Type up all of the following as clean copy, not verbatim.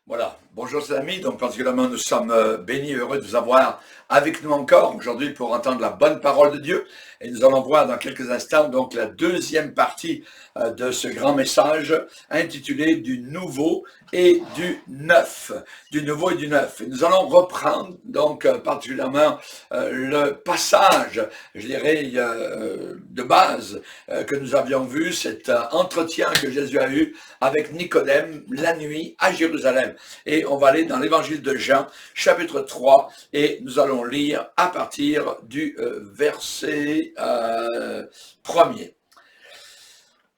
Voilà, bonjour les amis, donc particulièrement nous sommes bénis et heureux de vous avoir avec nous encore aujourd'hui pour entendre la bonne parole de Dieu. Et nous allons voir dans quelques instants donc la deuxième partie de ce grand message intitulé du nouveau et du neuf. Du nouveau et du neuf. Et nous allons reprendre donc particulièrement le passage, je dirais, de base que nous avions vu, cet entretien que Jésus a eu avec Nicodème la nuit à Jérusalem. Et on va aller dans l'évangile de Jean, chapitre 3, et nous allons lire à partir du verset 1er.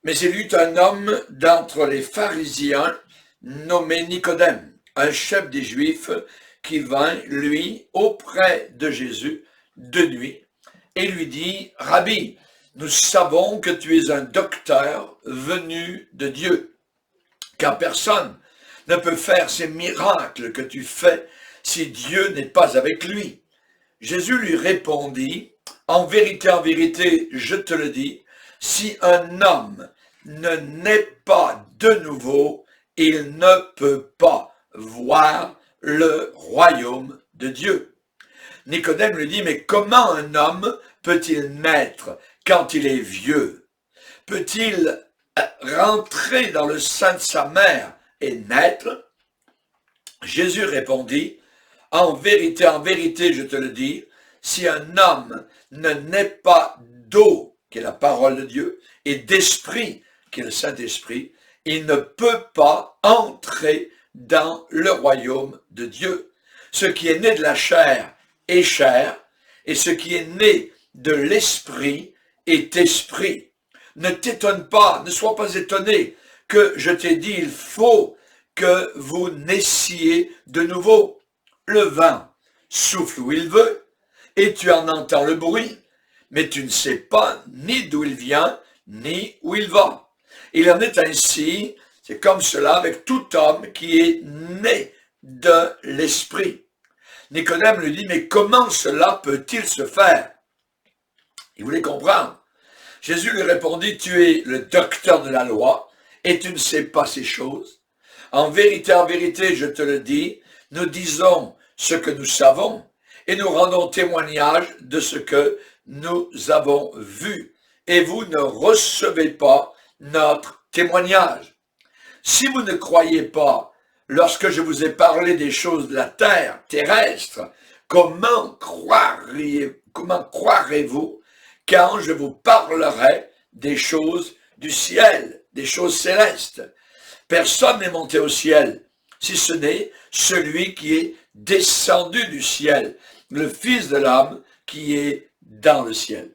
Mais il y eut un homme d'entre les pharisiens nommé Nicodème, un chef des Juifs, qui vint, lui, auprès de Jésus de nuit, et lui dit, « Rabbi, nous savons que tu es un docteur venu de Dieu, car personne ne peut faire ces miracles que tu fais si Dieu n'est pas avec lui. » Jésus lui répondit, « En vérité, je te le dis, si un homme ne naît pas de nouveau, il ne peut pas voir le royaume de Dieu. » Nicodème lui dit, « Mais comment un homme peut-il naître quand il est vieux? Peut-il rentrer dans le sein de sa mère et naître? » Jésus répondit, « En vérité, je te le dis, si un homme ne naît pas d'eau, qui est la parole de Dieu, et d'esprit, qui est le Saint-Esprit, il ne peut pas entrer dans le royaume de Dieu. Ce qui est né de la chair est chair, et ce qui est né de l'esprit est esprit. Ne t'étonne pas, ne sois pas étonné que je t'ai dit, il faut que vous naissiez de nouveau. Le vent souffle où il veut, et tu en entends le bruit, mais tu ne sais pas ni d'où il vient, ni où il va. Il en est ainsi, c'est comme cela avec tout homme qui est né de l'esprit. » Nicodème lui dit, « Mais comment cela peut-il se faire? » Il voulait comprendre. Jésus lui répondit, « Tu es le docteur de la loi, et tu ne sais pas ces choses. En vérité, je te le dis, nous disons ce que nous savons, et nous rendons témoignage de ce que nous avons vu, et vous ne recevez pas notre témoignage. Si vous ne croyez pas lorsque je vous ai parlé des choses de la terre terrestre, comment croirez-vous quand je vous parlerai des choses du ciel, des choses célestes? Personne n'est monté au ciel, si ce n'est celui qui est descendu du ciel, le Fils de l'homme qui est dans le ciel.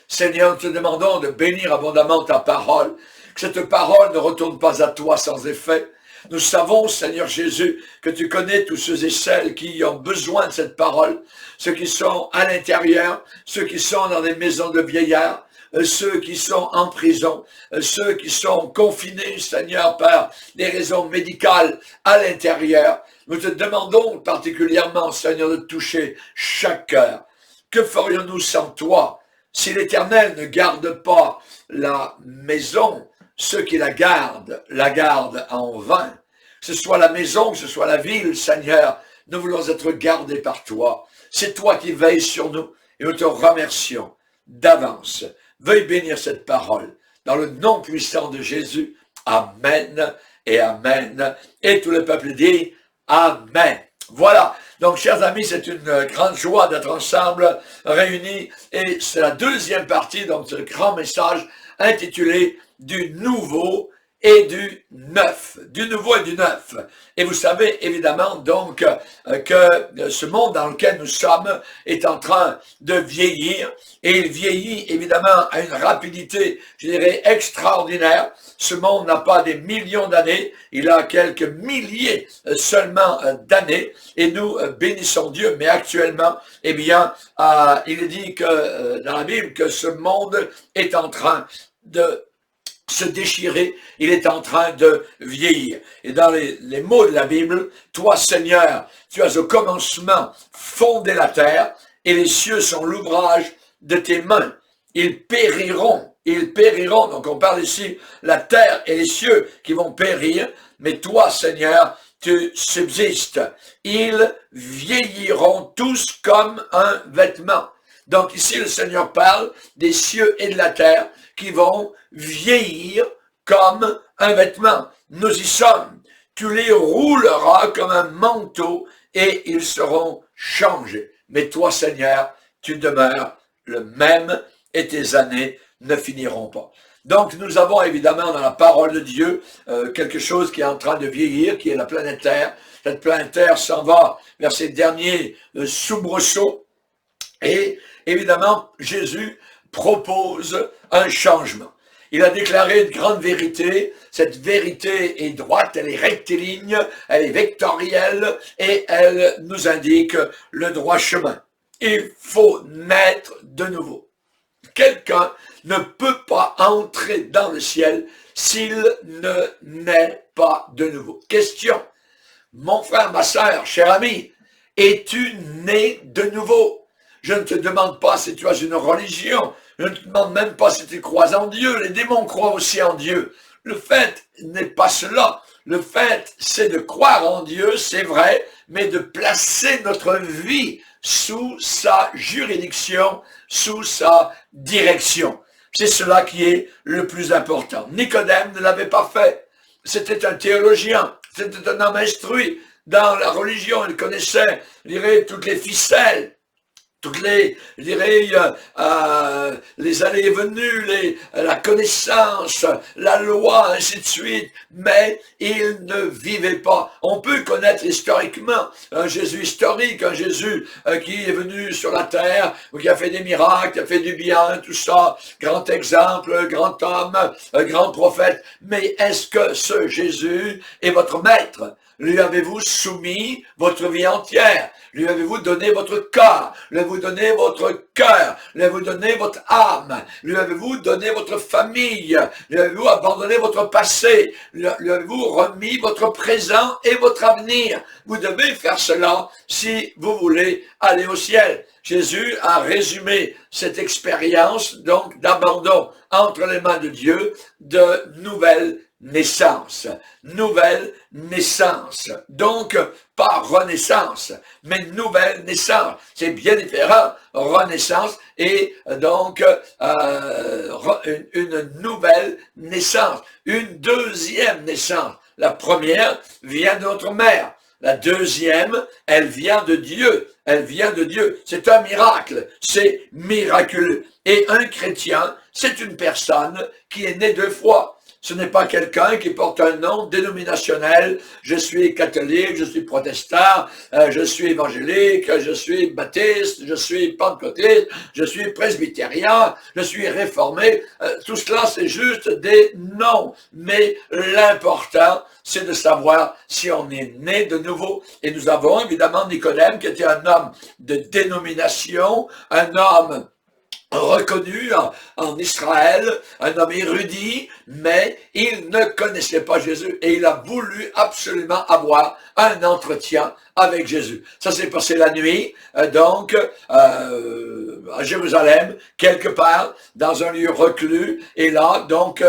Seigneur, nous te demandons de bénir abondamment ta parole, que cette parole ne retourne pas à toi sans effet. Nous savons, Seigneur Jésus, que tu connais tous ceux et celles qui ont besoin de cette parole, ceux qui sont à l'intérieur, ceux qui sont dans des maisons de vieillards, ceux qui sont en prison, ceux qui sont confinés, Seigneur, par des raisons médicales à l'intérieur. Nous te demandons particulièrement, Seigneur, de toucher chaque cœur. Que ferions-nous sans toi si l'Éternel ne garde pas la maison? Ceux qui la gardent en vain. Que ce soit la maison, que ce soit la ville, Seigneur, nous voulons être gardés par toi. C'est toi qui veilles sur nous et nous te remercions d'avance. Veuille bénir cette parole. Dans le nom puissant de Jésus, Amen et Amen. Et tout le peuple dit Amen. Voilà. Donc, chers amis, c'est une grande joie d'être ensemble, réunis. Et c'est la deuxième partie, donc, ce grand message intitulé « Du nouveau et du neuf ». Du nouveau et du neuf. Et vous savez, évidemment, donc, que ce monde dans lequel nous sommes est en train de vieillir. Et il vieillit, évidemment, à une rapidité, je dirais, extraordinaire. Ce monde n'a pas des millions d'années, il a quelques milliers seulement d'années. Et nous bénissons Dieu. Mais actuellement, eh bien, il est dit que dans la Bible que ce monde est en train de se déchirer, il est en train de vieillir. Et dans les mots de la Bible, toi Seigneur, tu as au commencement fondé la terre, et les cieux sont l'ouvrage de tes mains. Ils périront, donc on parle ici la terre et les cieux qui vont périr, mais toi Seigneur, tu subsistes. Ils vieilliront tous comme un vêtement. Donc ici, le Seigneur parle des cieux et de la terre qui vont vieillir comme un vêtement. Nous y sommes. Tu les rouleras comme un manteau et ils seront changés. Mais toi, Seigneur, tu demeures le même et tes années ne finiront pas. Donc, nous avons évidemment dans la parole de Dieu quelque chose qui est en train de vieillir, qui est la planète Terre. Cette planète Terre s'en va vers ses derniers soubresauts. Et évidemment, Jésus propose un changement. Il a déclaré une grande vérité. Cette vérité est droite, elle est rectiligne, elle est vectorielle et elle nous indique le droit chemin. Il faut naître de nouveau. Quelqu'un ne peut pas entrer dans le ciel s'il ne naît pas de nouveau. Question. Mon frère, ma sœur, cher ami, es-tu né de nouveau? Je ne te demande pas si tu as une religion. Je ne te demande même pas si tu crois en Dieu. Les démons croient aussi en Dieu. Le fait n'est pas cela. Le fait, c'est de croire en Dieu, c'est vrai, mais de placer notre vie sous sa juridiction, sous sa direction. C'est cela qui est le plus important. Nicodème ne l'avait pas fait. C'était un théologien. C'était un homme instruit dans la religion. Il connaissait, je dirais, toutes les ficelles. Toutes les, je dirais, les allées et venues, la connaissance, la loi, ainsi de suite, mais il ne vivait pas. On peut connaître historiquement un Jésus historique, un Jésus qui est venu sur la terre, qui a fait des miracles, qui a fait du bien, tout ça, grand exemple, grand homme, grand prophète. Mais est-ce que ce Jésus est votre maître? Lui avez-vous soumis votre vie entière? Lui avez-vous donné votre corps? Lui avez-vous donné votre cœur? Lui avez-vous donné votre âme? Lui avez-vous donné votre famille? Lui avez-vous abandonné votre passé? Lui avez-vous remis votre présent et votre avenir? Vous devez faire cela si vous voulez aller au ciel. Jésus a résumé cette expérience donc d'abandon entre les mains de Dieu, de nouvelle naissance, nouvelle naissance. Donc, pas renaissance, mais nouvelle naissance. C'est bien différent, renaissance et donc une nouvelle naissance, une deuxième naissance. La première vient de notre mère. La deuxième, elle vient de Dieu. Elle vient de Dieu. C'est un miracle. C'est miraculeux. Et un chrétien, c'est une personne qui est née deux fois. Ce n'est pas quelqu'un qui porte un nom dénominationnel. Je suis catholique, je suis protestant, je suis évangélique, je suis baptiste, je suis pentecôtiste, je suis presbytérien, je suis réformé. Tout cela, c'est juste des noms. Mais l'important, c'est de savoir si on est né de nouveau. Et nous avons évidemment Nicodème, qui était un homme de dénomination, un homme reconnu en Israël, un homme érudit, mais il ne connaissait pas Jésus et il a voulu absolument avoir un entretien avec Jésus. Ça s'est passé la nuit, donc à Jérusalem, quelque part, dans un lieu reclus, et là, donc,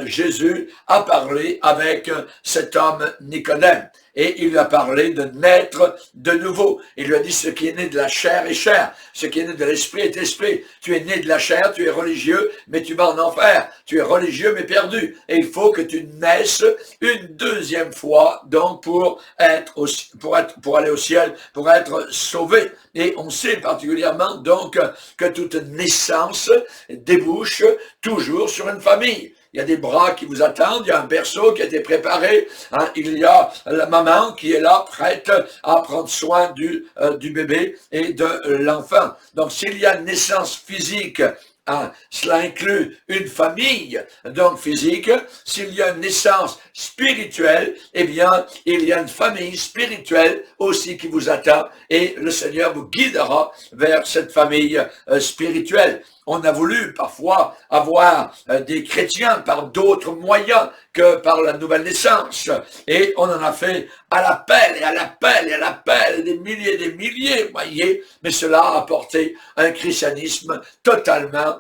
Jésus a parlé avec cet homme Nicodème. Et il lui a parlé de naître de nouveau. Il lui a dit, ce qui est né de la chair est chair. Ce qui est né de l'esprit est esprit. Tu es né de la chair, tu es religieux, mais tu vas en enfer. Tu es religieux, mais perdu. Et il faut que tu naisses une deuxième fois, donc, pour aller au ciel, pour être sauvé. Et on sait particulièrement, donc, que toute naissance débouche toujours sur une famille. Il y a des bras qui vous attendent, il y a un berceau qui a été préparé, hein, il y a la maman qui est là, prête à prendre soin du bébé et de l'enfant. Donc, s'il y a une naissance physique, hein, cela inclut une famille, donc physique. S'il y a une naissance spirituelle, eh bien, il y a une famille spirituelle aussi qui vous attend et le Seigneur vous guidera vers cette famille spirituelle. On a voulu parfois avoir des chrétiens par d'autres moyens que par la nouvelle naissance. Et on en a fait à l'appel, et à l'appel, et à l'appel, des milliers, voyez. Mais cela a apporté un christianisme totalement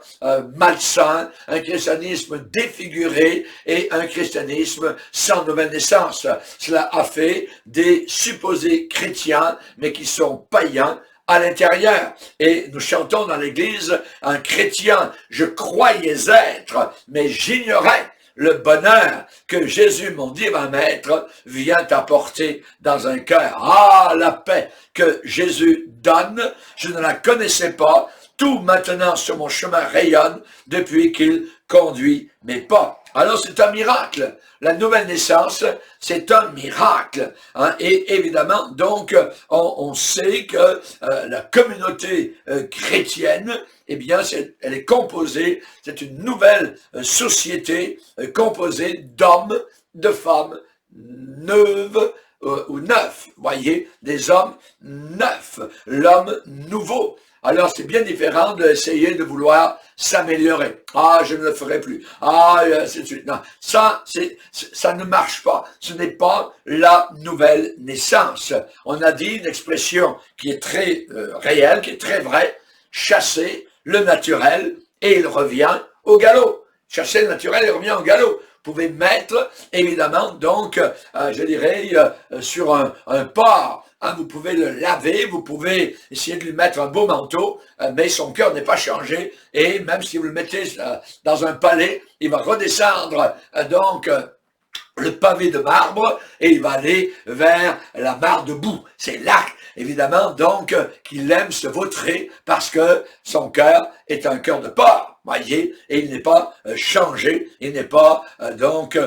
malsain, un christianisme défiguré et un christianisme sans nouvelle naissance. Cela a fait des supposés chrétiens, mais qui sont païens à l'intérieur. Et nous chantons dans l'église, un chrétien, je croyais être, mais j'ignorais le bonheur que Jésus, mon divin maître, vient apporter dans un cœur. Ah, la paix que Jésus donne, je ne la connaissais pas. Tout maintenant sur mon chemin rayonne depuis qu'il conduit mes pas. Alors c'est un miracle. La nouvelle naissance, c'est un miracle. Hein? Et évidemment, donc, on sait que la communauté chrétienne, eh bien, elle est composée, c'est une nouvelle société composée d'hommes, de femmes neuves, ou neufs, voyez, des hommes neufs, l'homme nouveau. Alors, c'est bien différent d'essayer de vouloir s'améliorer. Ah, je ne le ferai plus. Ah, c'est de suite. Non, ça ne marche pas. Ce n'est pas la nouvelle naissance. On a dit une expression qui est très réelle, qui est très vraie. Chasser le naturel et il revient au galop. Chasser le naturel et il revient au galop. Vous pouvez mettre, évidemment, donc, je dirais, sur un porc. Hein, vous pouvez le laver, vous pouvez essayer de lui mettre un beau manteau, mais son cœur n'est pas changé. Et même si vous le mettez dans un palais, il va redescendre donc le pavé de marbre et il va aller vers la mare de boue. C'est là, évidemment, donc, qu'il aime se vautrer parce que son cœur est un cœur de porc. Voyez, et il n'est pas changé, il n'est pas donc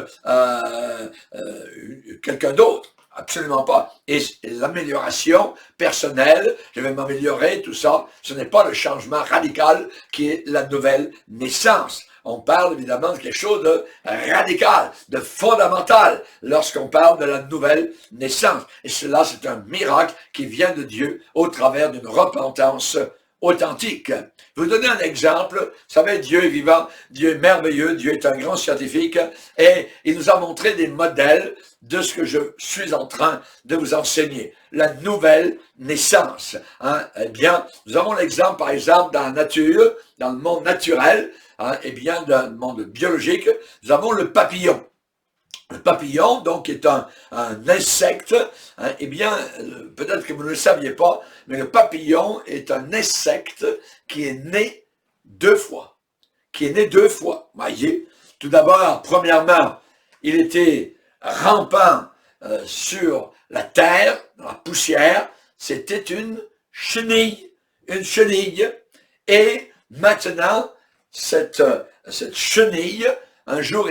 quelqu'un d'autre. Absolument pas. Et l'amélioration personnelle, je vais m'améliorer, tout ça, ce n'est pas le changement radical qui est la nouvelle naissance. On parle évidemment de quelque chose de radical, de fondamental, lorsqu'on parle de la nouvelle naissance. Et cela, c'est un miracle qui vient de Dieu au travers d'une repentance authentique. Je vais vous donner un exemple. Vous savez, Dieu est vivant, Dieu est merveilleux, Dieu est un grand scientifique et il nous a montré des modèles de ce que je suis en train de vous enseigner. La nouvelle naissance. Hein? Eh bien, nous avons l'exemple, par exemple, dans la nature, dans le monde naturel, hein, eh bien, dans le monde biologique, nous avons le papillon. Le papillon, donc, est un insecte. Hein, eh bien, peut-être que vous ne le saviez pas, mais le papillon est un insecte qui est né deux fois. Voyez, tout d'abord, premièrement, il était rampant sur la terre, dans la poussière. C'était une chenille. Et maintenant, cette chenille, un jour,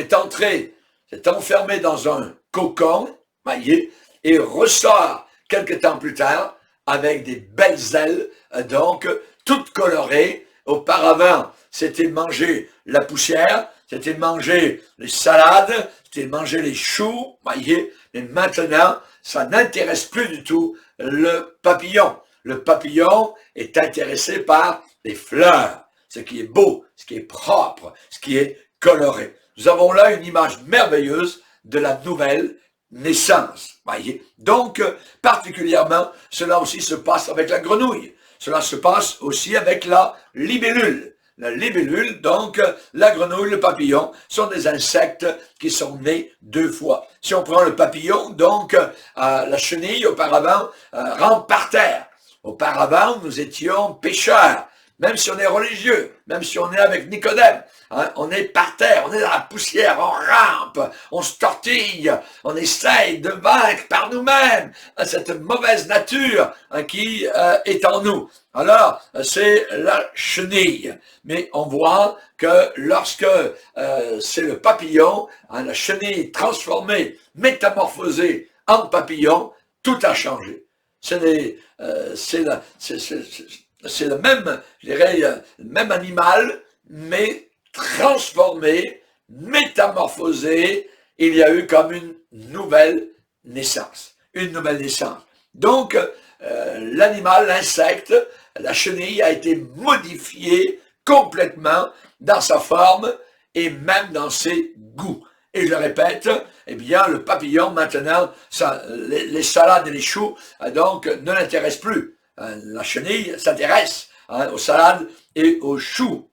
s'est enfermé dans un cocon, voyez, et ressort quelque temps plus tard avec des belles ailes, donc toutes colorées. Auparavant, c'était manger la poussière, c'était manger les salades, c'était manger les choux, voyez, mais maintenant, ça n'intéresse plus du tout le papillon. Le papillon est intéressé par les fleurs, ce qui est beau, ce qui est propre, ce qui est coloré. Nous avons là une image merveilleuse de la nouvelle naissance. Voyez. Donc, particulièrement, cela aussi se passe avec la grenouille. Cela se passe aussi avec la libellule. La libellule, donc, la grenouille, le papillon, sont des insectes qui sont nés deux fois. Si on prend le papillon, donc, la chenille, auparavant, rampe par terre. Auparavant, nous étions pêcheurs. Même si on est religieux, même si on est avec Nicodème, hein, on est par terre, on est dans la poussière, on rampe, on se tortille, on essaye de vaincre par nous-mêmes cette mauvaise nature hein, qui est en nous. Alors, c'est la chenille. Mais on voit que lorsque c'est le papillon, hein, la chenille transformée, métamorphosée en papillon, tout a changé. C'est le même, je dirais, le même animal, mais transformé, métamorphosé. Il y a eu comme une nouvelle naissance. Une nouvelle naissance. Donc, l'animal, l'insecte, la chenille a été modifiée complètement dans sa forme et même dans ses goûts. Et je le répète, eh bien, le papillon, maintenant, ça, les salades et les choux, donc, ne l'intéressent plus. La chenille s'intéresse aux salades et aux choux.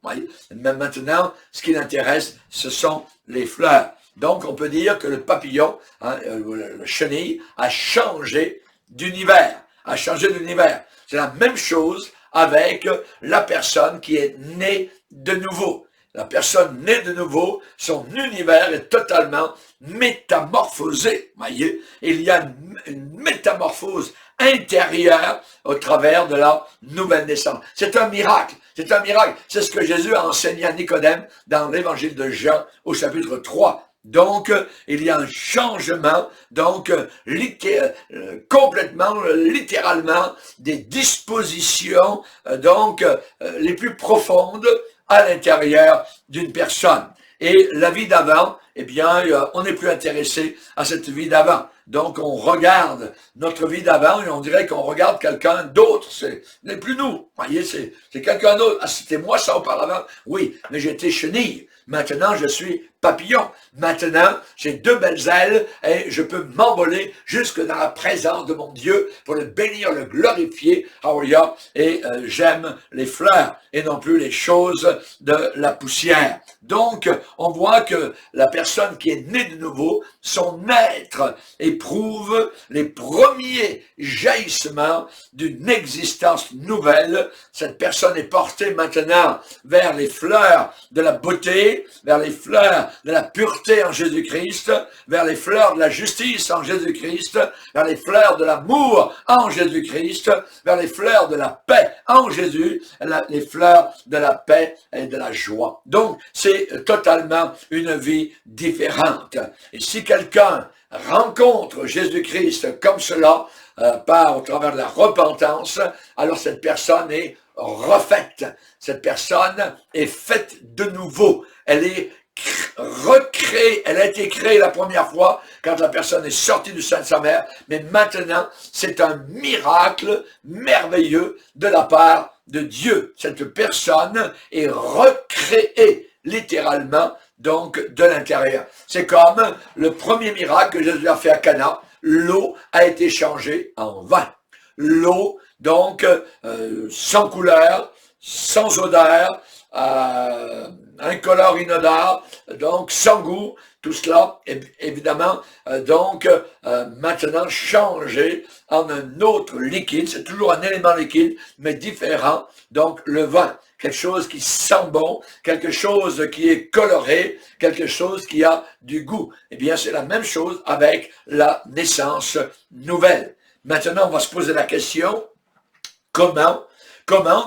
Mais maintenant, ce qui l'intéresse, ce sont les fleurs. Donc, on peut dire que le papillon, le chenille, a changé d'univers. C'est la même chose avec la personne qui est née de nouveau. La personne née de nouveau, son univers est totalement métamorphosé. Voyez, il y a une métamorphose intérieure au travers de la nouvelle naissance. C'est un miracle. C'est un miracle. C'est ce que Jésus a enseigné à Nicodème dans l'évangile de Jean au chapitre 3. Donc, il y a un changement, donc, complètement, littéralement, des dispositions, donc, les plus profondes à l'intérieur d'une personne. Et la vie d'avant, eh bien, on n'est plus intéressé à cette vie d'avant. Donc, on regarde notre vie d'avant et on dirait qu'on regarde quelqu'un d'autre. Ce n'est plus nous. Vous voyez, c'est quelqu'un d'autre. Ah, c'était moi ça auparavant? Oui, mais j'étais chenille. Maintenant, je suis papillon. Maintenant, j'ai deux belles ailes et je peux m'envoler jusque dans la présence de mon Dieu pour le bénir, le glorifier. Hallelujah. Et j'aime les fleurs et non plus les choses de la poussière. Donc, on voit que la personne qui est née de nouveau, son être éprouve les premiers jaillissements d'une existence nouvelle. Cette personne est portée maintenant vers les fleurs de la beauté, vers les fleurs de la pureté en Jésus-Christ, vers les fleurs de la justice en Jésus-Christ, vers les fleurs de l'amour en Jésus-Christ, vers les fleurs de la paix en Jésus, les fleurs de la paix et de la joie. Donc, c'est totalement une vie différente. Et si quelqu'un rencontre Jésus-Christ comme cela, au travers de la repentance, alors cette personne est refaite. Cette personne est faite de nouveau. Elle est recréée. Elle a été créée la première fois quand la personne est sortie du sein de sa mère. Mais maintenant, c'est un miracle merveilleux de la part de Dieu. Cette personne est recréée littéralement, donc de l'intérieur. C'est comme le premier miracle que Jésus a fait à Cana. L'eau a été changée en vin. L'eau, donc, sans couleur, sans odeur, incolore, inodore, donc sans goût, tout cela, évidemment, maintenant changé en un autre liquide. C'est toujours un élément liquide, mais différent. Donc, le vin, quelque chose qui sent bon, quelque chose qui est coloré, quelque chose qui a du goût. Eh bien, c'est la même chose avec la naissance nouvelle. Maintenant, on va se poser la question, comment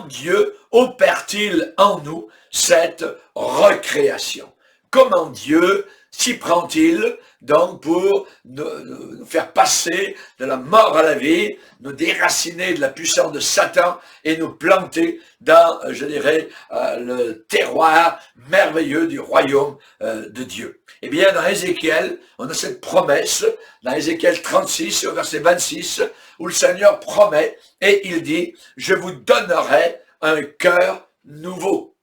Dieu opère-t-il en nous cette recréation? Comment Dieu s'y prend-il donc pour nous faire passer de la mort à la vie, nous déraciner de la puissance de Satan et nous planter dans, je dirais, le terroir merveilleux du royaume de Dieu? Eh bien, dans Ézéchiel, on a cette promesse, dans Ézéchiel 36, au verset 26, où le Seigneur promet et il dit, « Je vous donnerai un cœur nouveau. »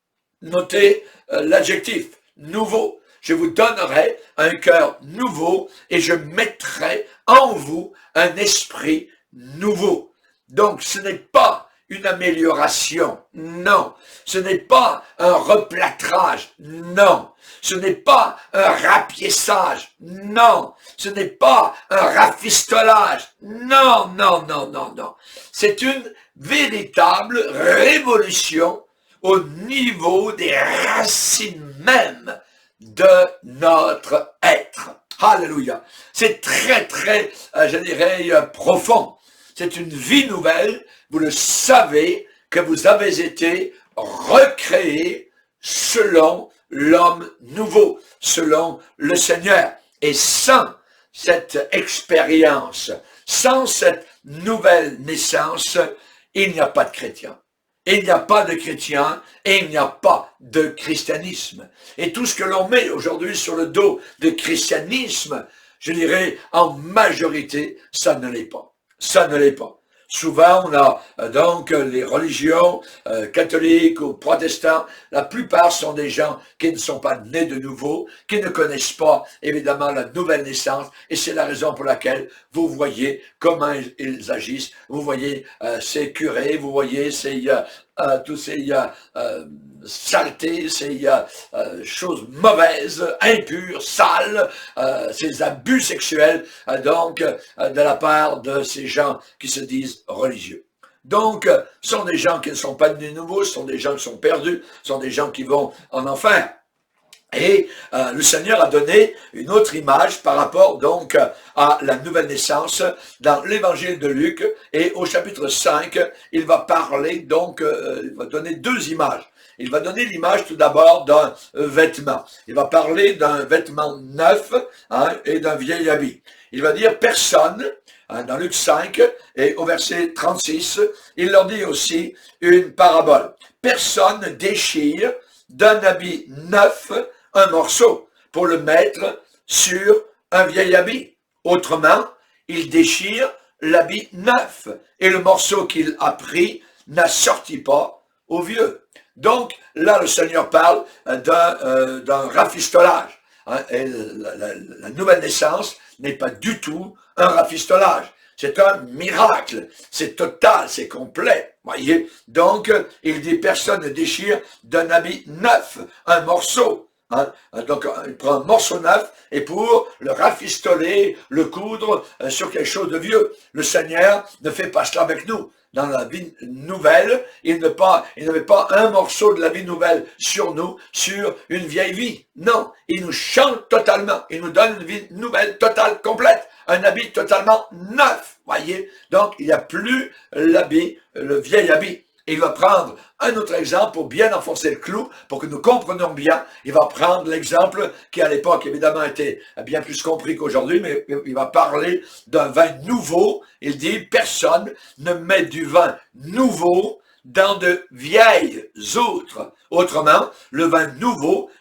Notez l'adjectif, nouveau. Je vous donnerai un cœur nouveau et je mettrai en vous un esprit nouveau. Donc, ce n'est pas une amélioration, non. Ce n'est pas un replâtrage, non. Ce n'est pas un rapiessage, non. Ce n'est pas un rafistolage, non, non, non, non, non. C'est une véritable révolution au niveau des racines mêmes de notre être. Alléluia. C'est très, très, je dirais, profond. C'est une vie nouvelle. Vous le savez que vous avez été recréé selon l'homme nouveau, selon le Seigneur. Et sans cette expérience, sans cette nouvelle naissance, il n'y a pas de chrétien. Il n'y a pas de chrétien et il n'y a pas de christianisme. Et tout ce que l'on met aujourd'hui sur le dos de christianisme, je dirais en majorité, ça ne l'est pas. Ça ne l'est pas. Souvent, on a donc les religions catholiques ou protestants, la plupart sont des gens qui ne sont pas nés de nouveau, qui ne connaissent pas évidemment la nouvelle naissance, et c'est la raison pour laquelle vous voyez comment ils agissent, vous voyez ces curés, vous voyez tous ces saletés, ces choses mauvaises, impures, sales, ces abus sexuels, de la part de ces gens qui se disent religieux. Donc, ce sont des gens qui ne sont pas nés nouveaux, ce sont des gens qui sont perdus, ce sont des gens qui vont en enfer. Et le Seigneur a donné une autre image par rapport donc à la nouvelle naissance dans l'évangile de Luc, et au chapitre 5, il va parler donc, il va donner deux images. Il va donner l'image tout d'abord d'un vêtement. Il va parler d'un vêtement neuf et d'un vieil habit. Il va dire personne, dans Luc 5 et au verset 36, il leur dit aussi une parabole. Personne ne déchire d'un habit neuf un morceau pour le mettre sur un vieil habit. Autrement, il déchire l'habit neuf et le morceau qu'il a pris n'assortit pas au vieux. Donc, là, le Seigneur parle d'un rafistolage. Et la nouvelle naissance n'est pas du tout un rafistolage. C'est un miracle. C'est total, c'est complet. Voyez? Donc, il dit, personne ne déchire d'un habit neuf, un morceau. Donc, il prend un morceau neuf et pour le rafistoler, le coudre sur quelque chose de vieux. Le Seigneur ne fait pas cela avec nous. Dans la vie nouvelle, il ne met pas un morceau de la vie nouvelle sur nous, sur une vieille vie. Non, il nous change totalement. Il nous donne une vie nouvelle, totale, complète. Un habit totalement neuf. Voyez? Donc, il n'y a plus l'habit, le vieil habit. Il va prendre un autre exemple pour bien enfoncer le clou, pour que nous comprenions bien. Il va prendre l'exemple qui, à l'époque, évidemment, était bien plus compris qu'aujourd'hui, mais il va parler d'un vin nouveau. Il dit, personne ne met du vin nouveau dans de vieilles outres. Autrement, le vin nouveau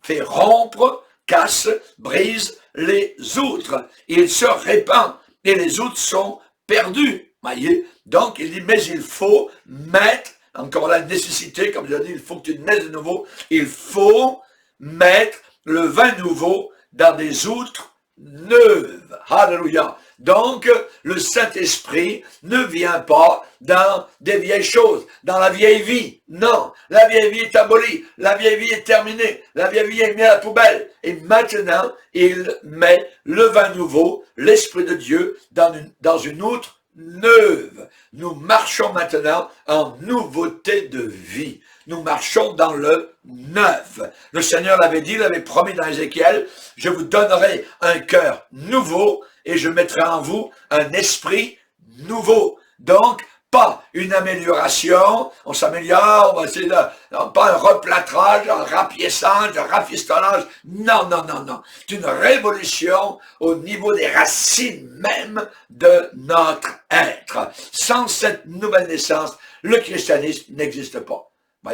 fait rompre, casse, brise les outres. Il se répand et les outres sont perdues. Voyez? Donc, il dit, mais il faut mettre, encore la nécessité, comme je l'ai dit, il faut que tu naisses de nouveau, il faut mettre le vin nouveau dans des outres neuves. Alléluia. Donc, le Saint-Esprit ne vient pas dans des vieilles choses, dans la vieille vie. Non, la vieille vie est abolie, la vieille vie est terminée, la vieille vie est mise à la poubelle. Et maintenant, il met le vin nouveau, l'Esprit de Dieu, dans une outre neuve. Nous marchons maintenant en nouveauté de vie. Nous marchons dans le neuf. Le Seigneur l'avait dit, il avait promis dans Ézéchiel, je vous donnerai un cœur nouveau et je mettrai en vous un esprit nouveau. Donc, pas une amélioration, on s'améliore, c'est pas un replâtrage, un rapiessage, un rafistolage. Non, non, non, non. C'est une révolution au niveau des racines même de notre être. Sans cette nouvelle naissance, le christianisme n'existe pas.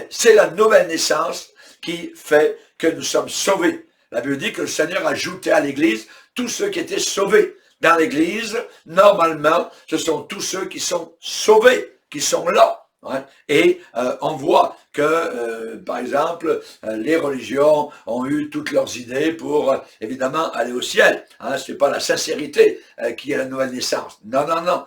C'est la nouvelle naissance qui fait que nous sommes sauvés. La Bible dit que le Seigneur a ajouté à l'Église tous ceux qui étaient sauvés. Dans l'Église, normalement, ce sont tous ceux qui sont sauvés, qui sont là. Et on voit que, par exemple, les religions ont eu toutes leurs idées pour, évidemment, aller au ciel. Ce n'est pas la sincérité qui est la nouvelle naissance. Non, non, non.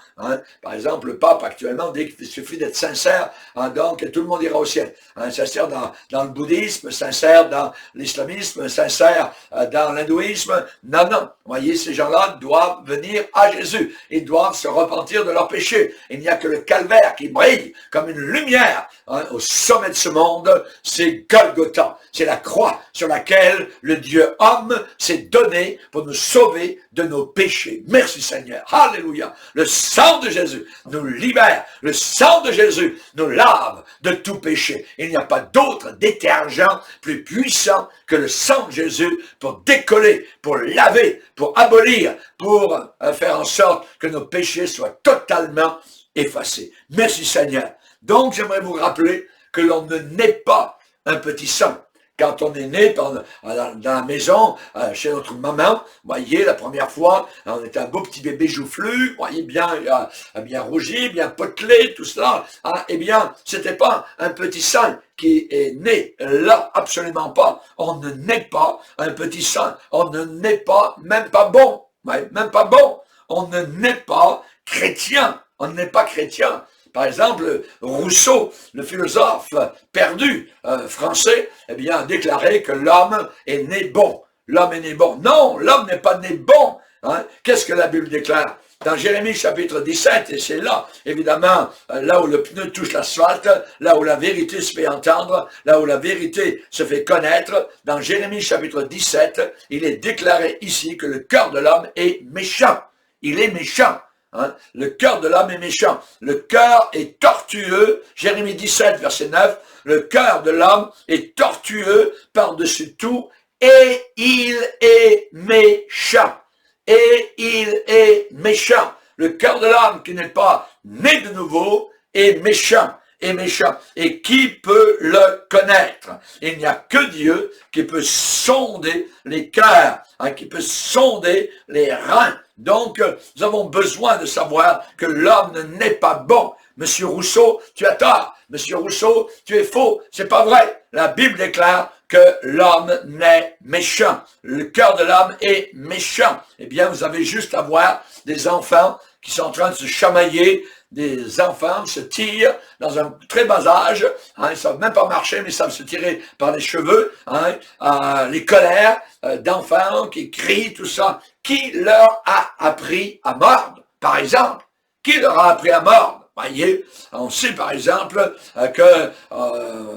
Par exemple, le pape, actuellement, dit qu'il suffit d'être sincère, donc tout le monde ira au ciel. Sincère dans le bouddhisme, sincère dans l'islamisme, sincère dans l'hindouisme. Non, non. Voyez, ces gens-là doivent venir à Jésus. Ils doivent se repentir de leurs péchés. Il n'y a que le calvaire qui brille comme une lumière au sommet de ce monde, c'est Golgotha. C'est la croix sur laquelle le Dieu homme s'est donné pour nous sauver de nos péchés. Merci Seigneur. Alléluia. Le sang de Jésus nous libère. Le sang de Jésus nous lave de tout péché. Il n'y a pas d'autre détergent plus puissant que le sang de Jésus pour décoller, pour laver, pour abolir, pour faire en sorte que nos péchés soient totalement effacés. Merci Seigneur. Donc, j'aimerais vous rappeler que l'on ne naît pas un petit sang. quand on est né dans la maison, chez notre maman, voyez, la première fois, on était un beau petit bébé joufflu, voyez, bien rougi, bien potelé, tout cela, eh bien, c'était pas un petit sein qui est né là, absolument pas. On ne naît pas un petit sein, on ne naît pas, même pas bon, même pas bon, on ne naît pas chrétien, on n'est pas chrétien. Par exemple, Rousseau, le philosophe perdu français, eh bien, a déclaré que l'homme est né bon. L'homme est né bon. Non, l'homme n'est pas né bon. Hein. Qu'est-ce que la Bible déclare? Dans Jérémie chapitre 17, et c'est là, évidemment, là où le pneu touche l'asphalte, là où la vérité se fait entendre, là où la vérité se fait connaître, dans Jérémie chapitre 17, il est déclaré ici que le cœur de l'homme est méchant. Il est méchant. Hein? Le cœur de l'homme est méchant. Le cœur est tortueux. Jérémie 17, verset 9. Le cœur de l'homme est tortueux par-dessus tout et il est méchant. Et il est méchant. Le cœur de l'homme qui n'est pas né de nouveau est méchant. Est méchant. Et qui peut le connaître? Il n'y a que Dieu qui peut sonder les cœurs, hein, qui peut sonder les reins. Donc, nous avons besoin de savoir que l'homme ne naît pas bon. Monsieur Rousseau, tu as tort. Monsieur Rousseau, tu es faux. C'est pas vrai. La Bible déclare que l'homme naît méchant. Le cœur de l'homme est méchant. Eh bien, vous avez juste à voir des enfants qui sont en train de se chamailler, des enfants se tirent dans un très bas âge, hein, ils ne savent même pas marcher, mais ils savent se tirer par les cheveux, hein, les colères d'enfants qui crient, tout ça. Qui leur a appris à mordre, par exemple? Qui leur a appris à mordre? Voyez, on sait par exemple que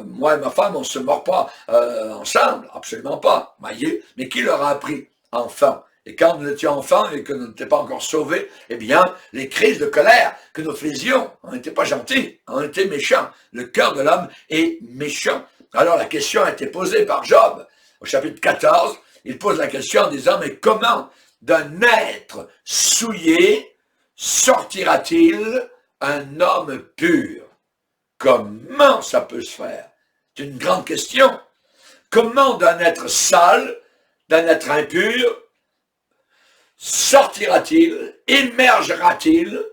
moi et ma femme, on ne se mord pas ensemble, absolument pas, voyez, mais qui leur a appris? Enfant. Et quand nous étions enfants et que nous n'étions pas encore sauvés, eh bien, les crises de colère que nous faisions, on n'était pas gentils, on était méchants. Le cœur de l'homme est méchant. Alors la question a été posée par Job. Au chapitre 14, il pose la question en disant, mais comment d'un être souillé sortira-t-il un homme pur? Comment ça peut se faire? C'est une grande question. Comment d'un être sale, d'un être impur, sortira-t-il, émergera-t-il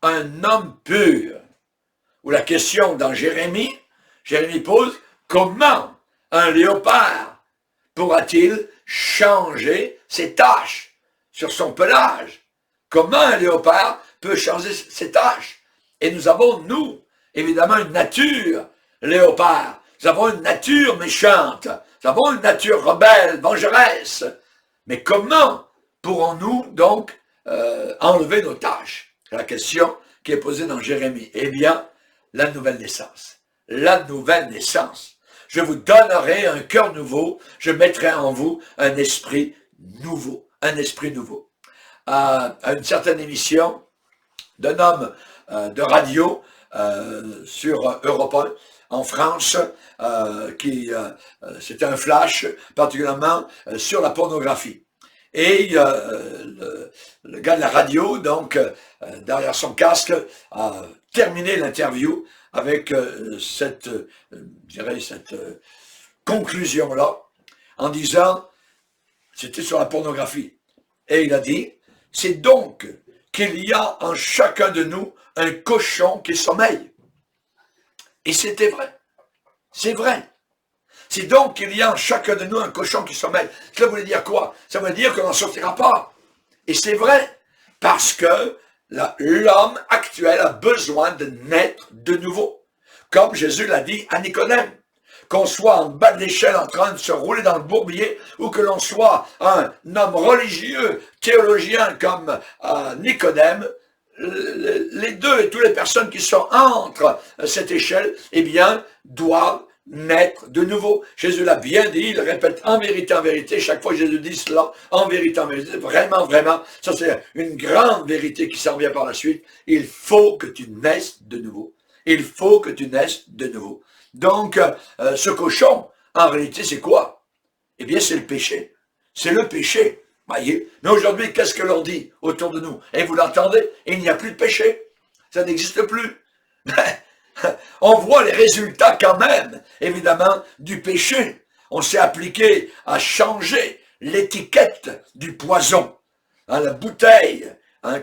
un homme pur? Ou la question dans Jérémie pose, comment un léopard pourra-t-il changer ses taches sur son pelage? Comment un léopard peut changer ses taches? Et nous avons, nous, évidemment, une nature léopard. Nous avons une nature méchante. Nous avons une nature rebelle, vengeresse. Mais comment pourrons-nous donc enlever nos tâches? C'est la question qui est posée dans Jérémie. Eh bien, la nouvelle naissance. La nouvelle naissance. Je vous donnerai un cœur nouveau, je mettrai en vous un esprit nouveau. Un esprit nouveau. À une certaine émission d'un homme de radio sur Europe 1, en France, c'était un flash particulièrement sur la pornographie. Et le gars de la radio, donc, derrière son casque, a terminé l'interview avec cette conclusion-là, en disant, c'était sur la pornographie. Et il a dit, c'est donc qu'il y a en chacun de nous un cochon qui sommeille. Et c'était vrai. C'est vrai. C'est donc qu'il y a en chacun de nous un cochon qui sommeille. Cela voulait dire quoi? Ça veut dire qu'on n'en sortira pas. Et c'est vrai, parce que l'homme actuel a besoin de naître de nouveau. Comme Jésus l'a dit à Nicodème. Qu'on soit en bas de l'échelle en train de se rouler dans le bourbier, ou que l'on soit un homme religieux, théologien comme Nicodème, les deux et toutes les personnes qui sont entre cette échelle, eh bien, doivent naître de nouveau. Jésus l'a bien dit, il répète en vérité, chaque fois que Jésus dit cela, en vérité, vraiment, vraiment, ça c'est une grande vérité qui s'en vient par la suite. Il faut que tu naisses de nouveau. Il faut que tu naisses de nouveau. Donc, ce cochon, en réalité, c'est quoi? Eh bien, c'est le péché. C'est le péché. Voyez? Mais aujourd'hui, qu'est-ce que l'on dit autour de nous? Et vous l'entendez? Il n'y a plus de péché. Ça n'existe plus. On voit les résultats quand même, évidemment, du péché. on s'est appliqué à changer l'étiquette du poison. La bouteille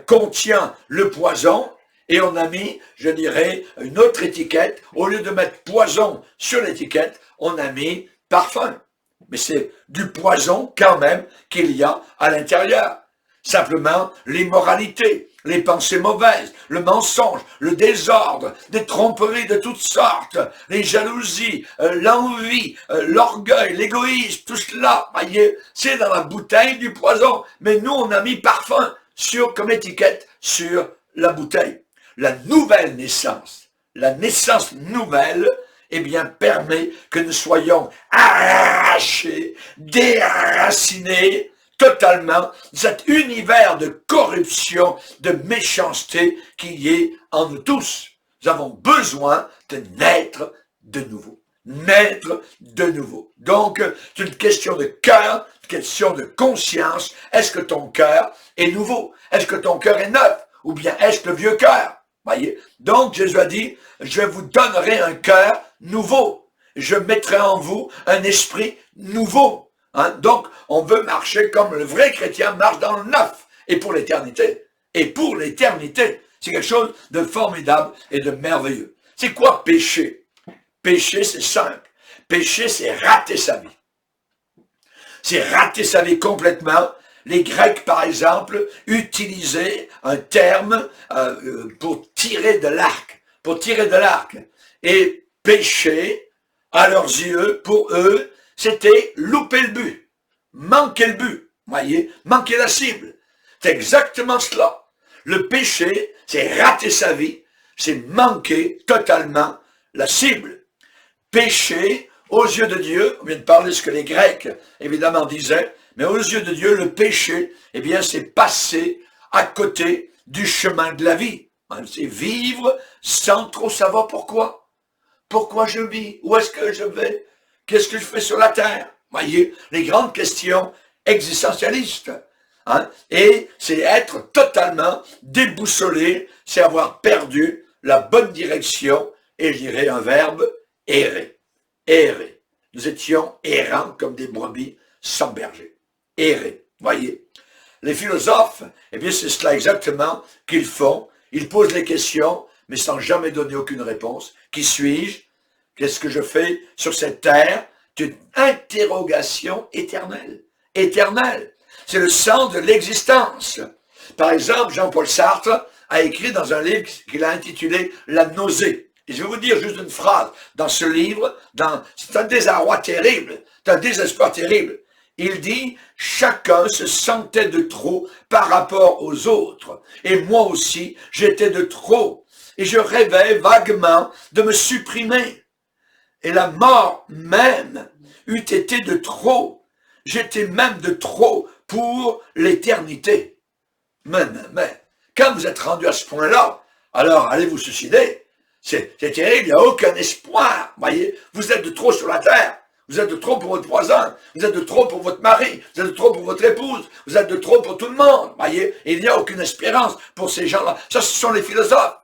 contient le poison et on a mis, je dirais, une autre étiquette. Au lieu de mettre poison sur l'étiquette, on a mis parfum. Mais c'est du poison quand même qu'il y a à l'intérieur. Simplement l'immoralité, les pensées mauvaises, le mensonge, le désordre, des tromperies de toutes sortes, les jalousies, l'envie, l'orgueil, l'égoïsme, tout cela, voyez, c'est dans la bouteille du poison. Mais nous, on a mis parfum comme étiquette sur la bouteille. La nouvelle naissance, la naissance nouvelle, eh bien, permet que nous soyons arrachés, déracinés, totalement cet univers de corruption, de méchanceté qui est en nous tous. Nous avons besoin de naître de nouveau. Naître de nouveau. Donc, c'est une question de cœur, une question de conscience. Est-ce que ton cœur est nouveau? Est-ce que ton cœur est neuf? Ou bien est-ce le vieux cœur? Voyez? Donc, Jésus a dit, je vous donnerai un cœur nouveau. Je mettrai en vous un esprit nouveau. Donc, on veut marcher comme le vrai chrétien marche dans le neuf. Et pour l'éternité. Et pour l'éternité. C'est quelque chose de formidable et de merveilleux. C'est quoi péché? Péché, c'est simple. Péché, c'est rater sa vie. C'est rater sa vie complètement. Les Grecs, par exemple, utilisaient un terme pour tirer de l'arc. Pour tirer de l'arc. Et péché, à leurs yeux, pour eux, c'était louper le but, manquer le but, voyez, manquer la cible. C'est exactement cela. Le péché, c'est rater sa vie, c'est manquer totalement la cible. Péché, aux yeux de Dieu, on vient de parler de ce que les Grecs, évidemment, disaient, mais aux yeux de Dieu, le péché, eh bien, c'est passer à côté du chemin de la vie. C'est vivre sans trop savoir pourquoi. Pourquoi je vis? Où est-ce que je vais? Qu'est-ce que je fais sur la terre? Voyez, les grandes questions existentialistes. Et c'est être totalement déboussolé, c'est avoir perdu la bonne direction, et je dirais un verbe, errer. Errer. Nous étions errants comme des brebis sans berger. Errer. Voyez. Les philosophes, eh bien c'est cela exactement qu'ils font. Ils posent les questions, mais sans jamais donner aucune réponse. Qui suis-je? Qu'est-ce que je fais sur cette terre? C'est une interrogation éternelle. Éternelle. C'est le sens de l'existence. Par exemple, Jean-Paul Sartre a écrit dans un livre qu'il a intitulé « La nausée ». Et je vais vous dire juste une phrase. Dans ce livre, c'est un désarroi terrible, c'est un désespoir terrible. Il dit « Chacun se sentait de trop par rapport aux autres. Et moi aussi, j'étais de trop. Et je rêvais vaguement de me supprimer. Et la mort même eût été de trop. J'étais même de trop pour l'éternité. Mais, quand vous êtes rendu à ce point-là, alors allez vous suicider. C'est terrible, il n'y a aucun espoir. Voyez, vous êtes de trop sur la terre. Vous êtes de trop pour votre voisin. Vous êtes de trop pour votre mari. Vous êtes de trop pour votre épouse. Vous êtes de trop pour tout le monde. Voyez, et il n'y a aucune espérance pour ces gens-là. Ça, ce sont les philosophes.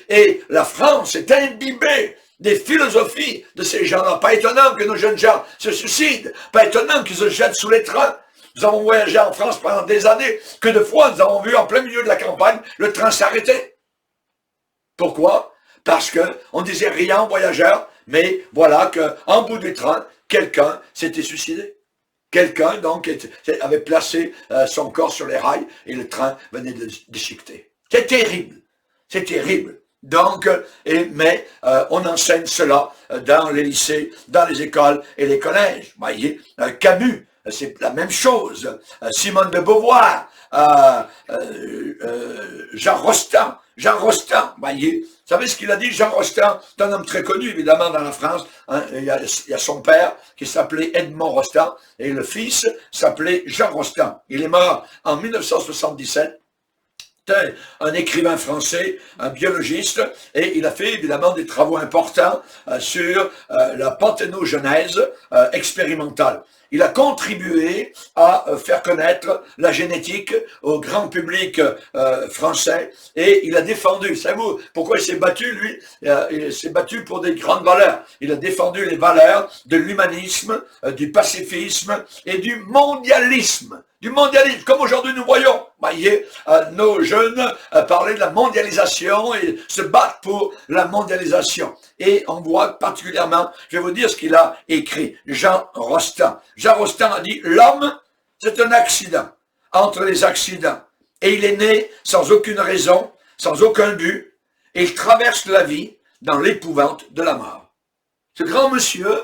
Et la France est imbibée des philosophies de ces gens-là. Pas étonnant que nos jeunes gens se suicident. Pas étonnant qu'ils se jettent sous les trains. Nous avons voyagé en France pendant des années, que de fois nous avons vu en plein milieu de la campagne le train s'arrêter. Pourquoi? Parce que on disait rien aux voyageurs, mais voilà qu'en bout du train, quelqu'un s'était suicidé. Quelqu'un donc avait placé son corps sur les rails et le train venait de déchiqueter. C'est terrible. C'est terrible. Donc, mais on enseigne cela dans les lycées, dans les écoles et les collèges. Voyez, Camus, c'est la même chose. Simone de Beauvoir, Jean Rostand, voyez. Vous savez ce qu'il a dit, Jean Rostand? C'est un homme très connu, évidemment, dans la France. Il y a son père qui s'appelait Edmond Rostand et le fils s'appelait Jean Rostand. Il est mort en 1977. C'est un écrivain français, un biologiste, et il a fait évidemment des travaux importants sur la parthénogenèse expérimentale. Il a contribué à faire connaître la génétique au grand public français, et il a défendu, savez-vous pourquoi il s'est battu, lui? Il s'est battu pour des grandes valeurs. Il a défendu les valeurs de l'humanisme, du pacifisme et du mondialisme. Du mondialisme, comme aujourd'hui nous voyons. Voyez, nos jeunes parler de la mondialisation et se battent pour la mondialisation. Et on voit particulièrement, je vais vous dire ce qu'il a écrit, Jean Rostand. Jean Rostand a dit, l'homme, c'est un accident entre les accidents. Et il est né sans aucune raison, sans aucun but, et il traverse la vie dans l'épouvante de la mort. Ce grand monsieur,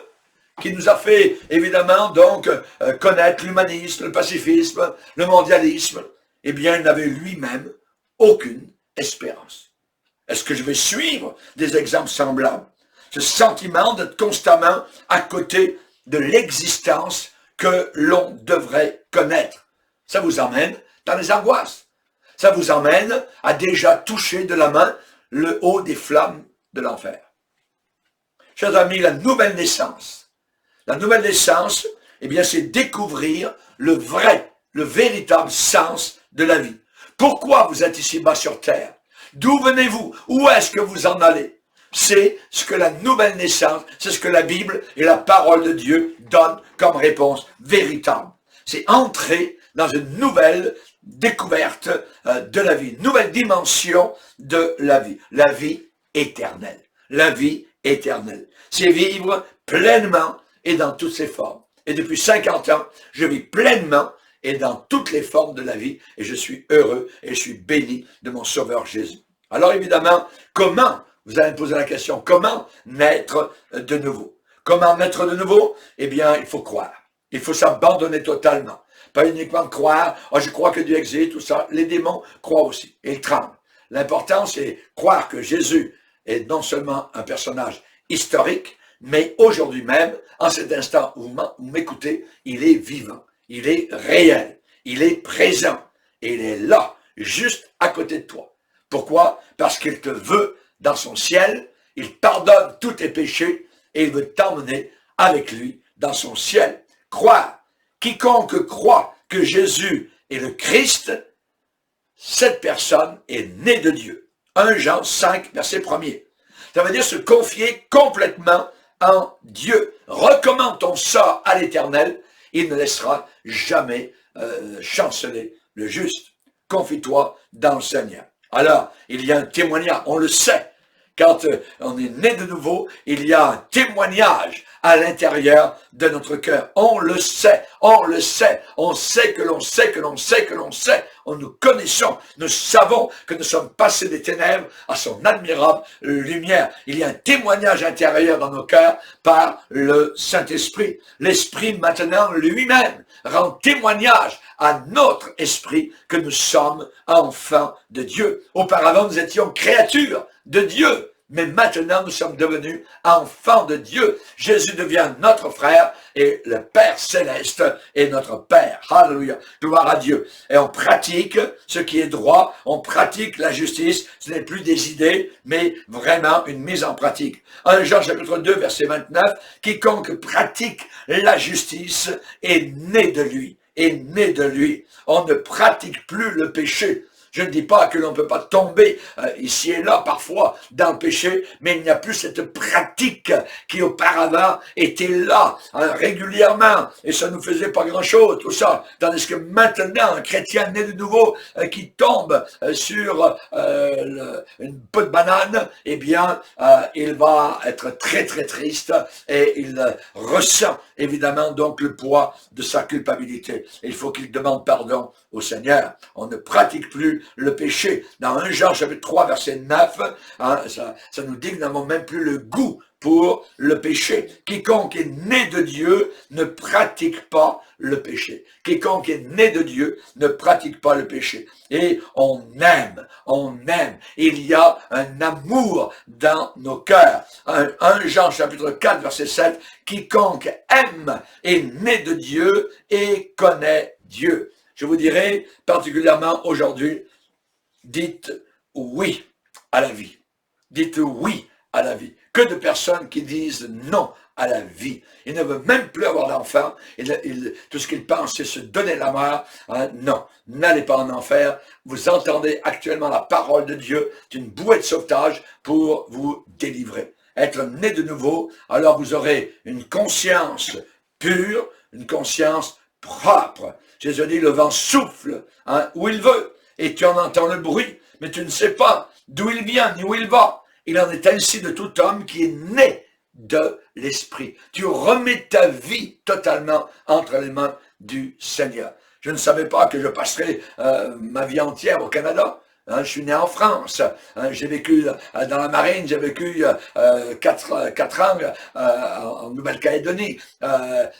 qui nous a fait évidemment donc connaître l'humanisme, le pacifisme, le mondialisme, eh bien il n'avait lui-même aucune espérance. Est-ce que je vais suivre des exemples semblables? Ce sentiment d'être constamment à côté de l'existence que l'on devrait connaître. Ça vous emmène dans les angoisses. Ça vous emmène à déjà toucher de la main le haut des flammes de l'enfer. Chers amis, la nouvelle naissance, eh bien, c'est découvrir le vrai, le véritable sens de la vie. Pourquoi vous êtes ici-bas sur terre? D'où venez-vous? Où est-ce que vous en allez? C'est ce que la nouvelle naissance, c'est ce que la Bible et la parole de Dieu donnent comme réponse véritable. C'est entrer dans une nouvelle découverte de la vie, une nouvelle dimension de la vie éternelle. La vie éternelle. C'est vivre pleinement et dans toutes ses formes. Et depuis 50 ans, je vis pleinement et dans toutes les formes de la vie, et je suis heureux et je suis béni de mon Sauveur Jésus. Alors évidemment, comment, vous allez me poser la question, comment naître de nouveau? Comment naître de nouveau? Eh bien, il faut croire. Il faut s'abandonner totalement. Pas uniquement croire, oh, je crois que Dieu existe, tout ça. Les démons croient aussi, et ils tremblent. L'important, c'est croire que Jésus est non seulement un personnage historique, mais aujourd'hui même, en cet instant où vous m'écoutez, il est vivant, il est réel, il est présent, et il est là, juste à côté de toi. Pourquoi? Parce qu'il te veut dans son ciel, il pardonne tous tes péchés, et il veut t'emmener avec lui dans son ciel. Croire. Quiconque croit que Jésus est le Christ, cette personne est née de Dieu. 1 Jean 5, verset 1er. Ça veut dire se confier complètement en Dieu. Recommande ton sort à l'Éternel, il ne laissera jamais chanceler le juste. Confie-toi dans le Seigneur. Alors, il y a un témoignage, on le sait. Quand on est né de nouveau, il y a un témoignage à l'intérieur de notre cœur. On le sait, on le sait. On sait que l'on sait, que l'on sait, que l'on sait. Nous connaissons, nous savons que nous sommes passés des ténèbres à son admirable lumière. Il y a un témoignage intérieur dans nos cœurs par le Saint-Esprit. L'Esprit maintenant lui-même rend témoignage à notre esprit que nous sommes enfants de Dieu. Auparavant, nous étions créatures de Dieu, mais maintenant nous sommes devenus enfants de Dieu. Jésus devient notre frère et le Père céleste est notre Père. Alléluia, gloire à Dieu. Et on pratique ce qui est droit, on pratique la justice, ce n'est plus des idées, mais vraiment une mise en pratique. 1 Jean chapitre 2, verset 29, quiconque pratique la justice est né de lui. Est né de lui. On ne pratique plus le péché. Je ne dis pas que l'on ne peut pas tomber ici et là parfois dans le péché, mais il n'y a plus cette pratique qui auparavant était là régulièrement et ça ne nous faisait pas grand-chose, tout ça. Tandis que maintenant, un chrétien né de nouveau qui tombe sur une peau de banane, eh bien, il va être très très triste et il ressent évidemment donc le poids de sa culpabilité. Et il faut qu'il demande pardon au Seigneur. On ne pratique plus le péché. Dans 1 Jean chapitre 3 verset 9, ça nous dit que nous n'avons même plus le goût pour le péché. Quiconque est né de Dieu ne pratique pas le péché. Quiconque est né de Dieu ne pratique pas le péché. Et on aime, on aime. Il y a un amour dans nos cœurs. 1 Jean chapitre 4 verset 7, quiconque aime est né de Dieu et connaît Dieu. Je vous dirais particulièrement aujourd'hui, Dites oui à la vie. Dites oui à la vie. Que de personnes qui disent non à la vie. Ils ne veulent même plus avoir d'enfants. Tout ce qu'ils pensent, c'est se donner la mort. Hein? Non, n'allez pas en enfer. Vous entendez actuellement la parole de Dieu. C'est une bouée de sauvetage pour vous délivrer. Être né de nouveau, alors vous aurez une conscience pure, une conscience propre. Jésus dit, le vent souffle où il veut, et tu en entends le bruit, mais tu ne sais pas d'où il vient, ni où il va. Il en est ainsi de tout homme qui est né de l'Esprit. Tu remets ta vie totalement entre les mains du Seigneur. Je ne savais pas que je passerais ma vie entière au Canada. Je suis né en France, j'ai vécu dans la marine, j'ai vécu 4 ans en Nouvelle-Calédonie.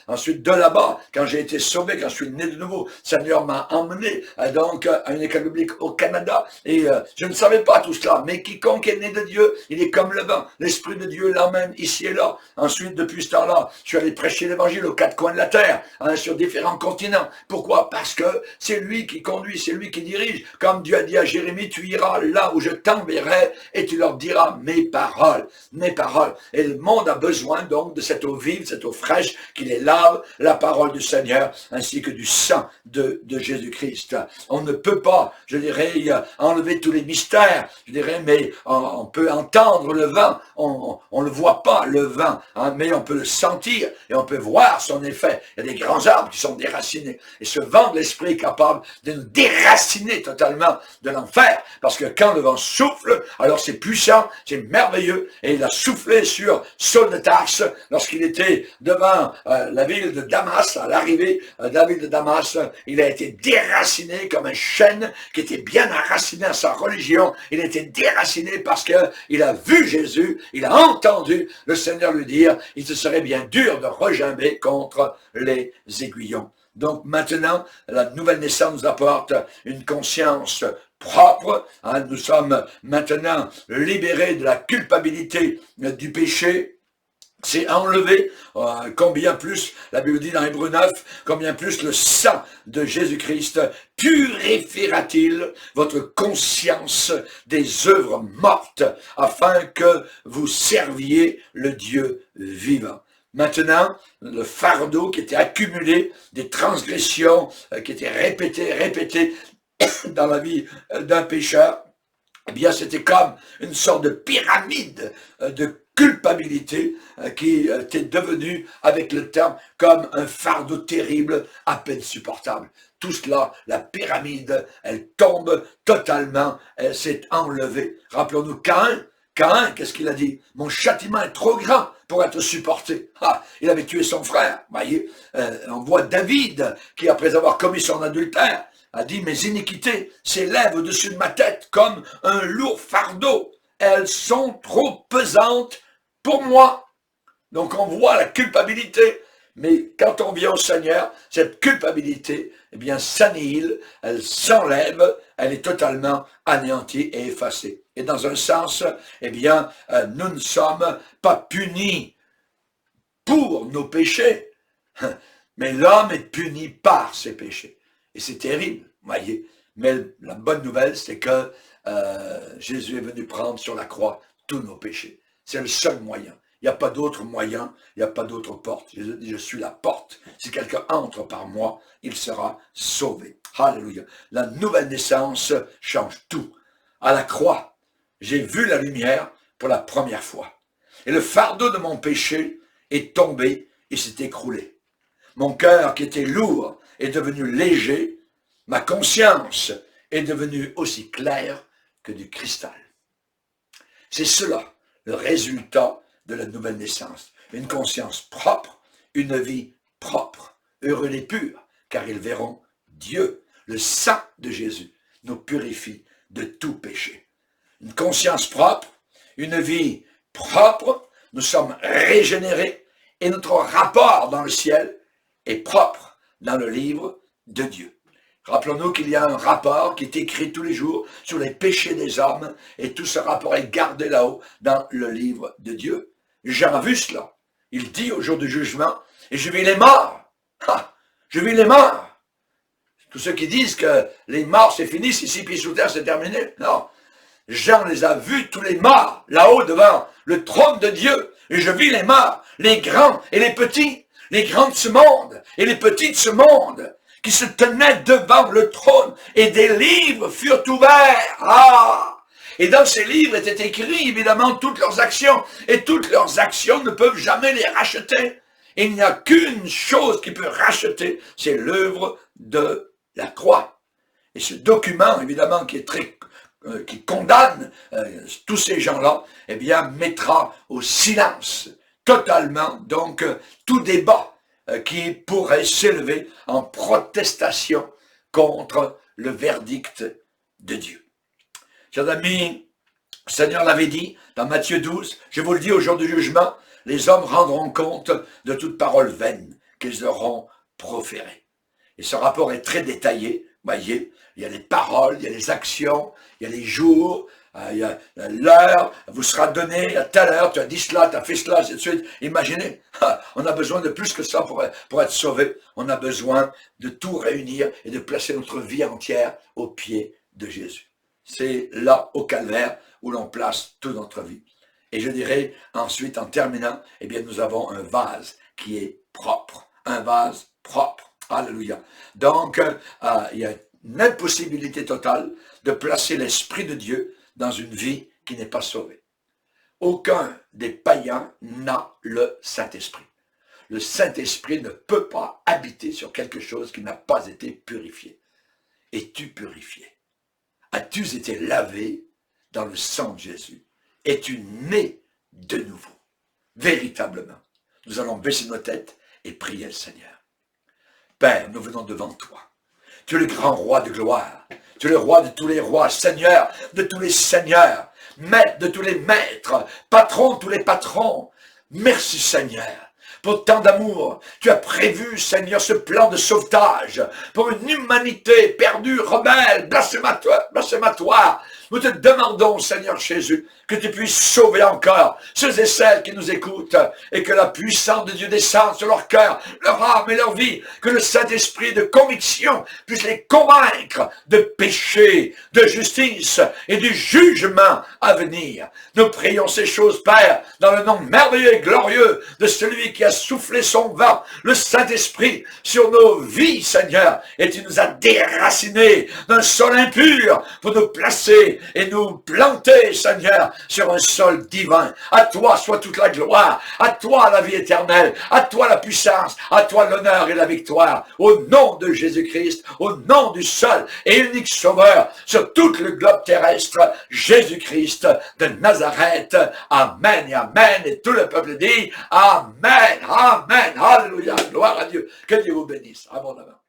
Ensuite de là-bas, quand j'ai été sauvé, quand je suis né de nouveau, le Seigneur m'a emmené donc à une école biblique au Canada. Et je ne savais pas tout cela, mais quiconque est né de Dieu, il est comme le vent. L'Esprit de Dieu l'emmène ici et là. Ensuite, depuis ce temps-là, je suis allé prêcher l'Évangile aux 4 coins de la terre, sur différents continents. Pourquoi? Parce que c'est lui qui conduit, c'est lui qui dirige. Comme Dieu a dit à Jérémie, tu iras là où je t'enverrai et tu leur diras mes paroles, mes paroles. Et le monde a besoin donc de cette eau vive, cette eau fraîche qui les lave, la parole du Seigneur, ainsi que du sang de Jésus-Christ. On ne peut pas, je dirais, enlever tous les mystères, je dirais, mais on peut entendre le vent, on ne le voit pas, le vent, mais on peut le sentir et on peut voir son effet. Il y a des grands arbres qui sont déracinés. Et ce vent de l'Esprit est capable de nous déraciner totalement de l'enfer. Parce que quand le vent souffle, alors c'est puissant, c'est merveilleux. Et il a soufflé sur Saul de Tarse lorsqu'il était devant la ville de Damas, à l'arrivée de la ville de Damas. Il a été déraciné comme un chêne qui était bien enraciné à sa religion. Il a été déraciné parce qu'il a vu Jésus, il a entendu le Seigneur lui dire, il te serait bien dur de regimber contre les aiguillons. Donc maintenant, la nouvelle naissance nous apporte une conscience propre. Nous sommes maintenant libérés de la culpabilité du péché. C'est enlevé, combien plus, la Bible dit dans Hébreux 9, combien plus le sang de Jésus-Christ purifiera-t-il votre conscience des œuvres mortes, afin que vous serviez le Dieu vivant. Maintenant, le fardeau qui était accumulé, des transgressions qui étaient répétées dans la vie d'un pécheur, eh bien c'était comme une sorte de pyramide de culpabilité qui était devenue avec le temps comme un fardeau terrible, à peine supportable. Tout cela, la pyramide, elle tombe totalement, elle s'est enlevée. Rappelons-nous Caïn, qu'est-ce qu'il a dit? Mon châtiment est trop grand pour être supporté. Il avait tué son frère. Voyez, on voit David qui, après avoir commis son adultère, a dit, mes iniquités s'élèvent au-dessus de ma tête comme un lourd fardeau. Elles sont trop pesantes pour moi. Donc on voit la culpabilité. Mais quand on vient au Seigneur, cette culpabilité, eh bien, s'annihile, elle s'enlève, elle est totalement anéantie et effacée. Et dans un sens, eh bien, nous ne sommes pas punis pour nos péchés, mais l'homme est puni par ses péchés. Et c'est terrible, voyez. Mais la bonne nouvelle, c'est que Jésus est venu prendre sur la croix tous nos péchés. C'est le seul moyen. Il n'y a pas d'autre moyen, il n'y a pas d'autre porte. Jésus dit, je suis la porte. Si quelqu'un entre par moi, il sera sauvé. Alléluia. La nouvelle naissance change tout. À la croix, j'ai vu la lumière pour la première fois. Et le fardeau de mon péché est tombé et s'est écroulé. Mon cœur qui était lourd est devenu léger. Ma conscience est devenue aussi claire que du cristal. C'est cela, le résultat de la nouvelle naissance. Une conscience propre, une vie propre. Heureux les purs, car ils verront Dieu. Le sang de Jésus nous purifie de tout péché. Une conscience propre, une vie propre, nous sommes régénérés et notre rapport dans le ciel est propre dans le livre de Dieu. Rappelons-nous qu'il y a un rapport qui est écrit tous les jours sur les péchés des hommes et tout ce rapport est gardé là-haut dans le livre de Dieu. Jean a vu cela. Il dit au jour du jugement, et je vis les morts. Je vis les morts. Tous ceux qui disent que les morts c'est fini, si 6 pieds sous terre c'est terminé. Non. Jean les a vus, tous les morts, là-haut devant le trône de Dieu. Et je vis les morts, les grands et les petits, les grands de ce monde et les petits de ce monde, qui se tenaient devant le trône, et des livres furent ouverts. Ah! Et dans ces livres étaient écrits, évidemment, toutes leurs actions, et toutes leurs actions ne peuvent jamais les racheter. Et il n'y a qu'une chose qui peut racheter, c'est l'œuvre de la croix. Et ce document, évidemment, qui condamne tous ces gens-là, eh bien, mettra au silence totalement, donc, tout débat qui pourrait s'élever en protestation contre le verdict de Dieu. Chers amis, le Seigneur l'avait dit dans Matthieu 12, je vous le dis au jour du jugement, les hommes rendront compte de toute parole vaine qu'ils auront proférée. Et ce rapport est très détaillé, voyez, il y a les paroles, il y a les actions, il y a les jours, il y a l'heure, vous sera donné à telle heure, tu as dit cela, tu as fait cela, ainsi de suite. Imaginez, on a besoin de plus que ça pour être sauvé. On a besoin de tout réunir et de placer notre vie entière aux pieds de Jésus. C'est là, au calvaire, où l'on place toute notre vie. Et je dirais ensuite, en terminant, eh bien, nous avons un vase qui est propre. Un vase propre. Alléluia. Donc, il y a une impossibilité totale de placer l'Esprit de Dieu dans une vie qui n'est pas sauvée. Aucun des païens n'a le Saint-Esprit. Le Saint-Esprit ne peut pas habiter sur quelque chose qui n'a pas été purifié. Es-tu purifié? As-tu été lavé dans le sang de Jésus? Es-tu né de nouveau? Véritablement. Nous allons baisser nos têtes et prier le Seigneur. Père, nous venons devant toi. Tu es le grand roi de gloire. Tu es le roi de tous les rois, Seigneur de tous les seigneurs, maître de tous les maîtres, patron de tous les patrons. Merci Seigneur. Pour tant d'amour, tu as prévu, Seigneur, ce plan de sauvetage pour une humanité perdue, rebelle, blasphématoire. Nous te demandons, Seigneur Jésus, que tu puisses sauver encore ceux et celles qui nous écoutent et que la puissance de Dieu descende sur leur cœur, leur âme et leur vie, que le Saint-Esprit de conviction puisse les convaincre de péché, de justice et du jugement à venir. Nous prions ces choses, Père, dans le nom merveilleux et glorieux de celui qui a soufflé son vent, le Saint-Esprit, sur nos vies, Seigneur, et tu nous as déracinés d'un sol impur pour nous placer et nous planter, Seigneur, sur un sol divin. À toi soit toute la gloire, à toi la vie éternelle, à toi la puissance, à toi l'honneur et la victoire. Au nom de Jésus-Christ, au nom du seul et unique Sauveur sur tout le globe terrestre, Jésus-Christ de Nazareth. Amen et amen. Et tout le peuple dit Amen, amen, alléluia, gloire à Dieu. Que Dieu vous bénisse abondamment.